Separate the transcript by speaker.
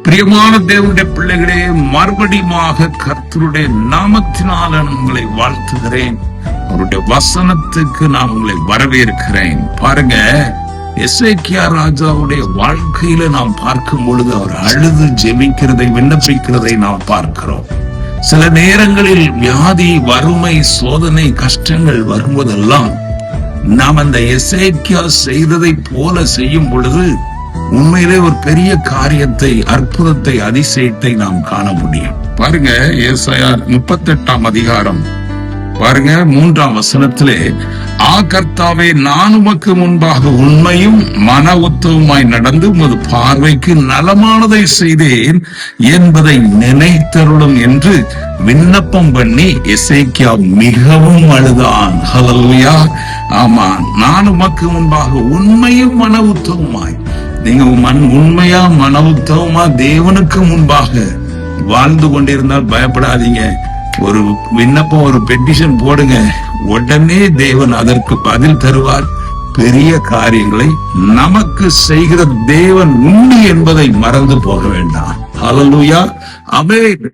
Speaker 1: பிரியமான தேவனுடைய பிள்ளைகளே, மறுபடியுமாக கர்த்தருடைய நாமத்தினால உங்களை வாழ்த்துகிறேன். அவருடைய வசனத்துக்கு நான் உங்களை வரவேற்கிறேன். பாருங்க, எசேக்கியா ராஜாவுடைய வாழ்க்கையில நாம் பார்க்கும் பொழுது அவர் அழுது ஜெபிக்கிறதை, விண்ணப்பிக்கிறதை நாம் பார்க்கிறோம். சில நேரங்களில் வியாதி, வறுமை, சோதனை, கஷ்டங்கள் வரும்போதெல்லாம் நாம் அந்த எசேக்கியா செய்ததை போல செய்யும் பொழுது உண்மையிலே ஒரு பெரிய காரியத்தை, அற்புதத்தை, அதிசயத்தை நாம் காண முடியும். பாருங்க, ஏசாயா 38 அதிகாரம் பாருங்க 3 வசனத்திலே, கர்த்தாவே, நான் உமக்கு முன்பாக உண்மையும் மன உத்தவமாய் நடந்து உமது பார்வைக்கு நலமானதை செய்தேன் என்பதை நினைத்தருளும் என்று விண்ணப்பம் பண்ணி எசேக்கியா மிகவும் அழுதான். ஹல்லேலூயா. ஆமா, நான் உமக்கு முன்பாக உண்மையும் மன உத்தவமாய், நீங்க உண்மையா மன உத்தவமா தேவனுக்கு முன்பாக வாழ்ந்து கொண்டிருந்தால் பயப்படாதீங்க. ஒரு விண்ணப்பம், ஒரு பெட்டிஷன் போடுங்க, உடனே தேவன் அதற்கு பதில் தருவார். பெரிய காரியங்களை நமக்கு செய்கிற தேவன் உண்மை என்பதை மறந்து போக வேண்டாம். ஹல்லேலூயா. ஆமென்.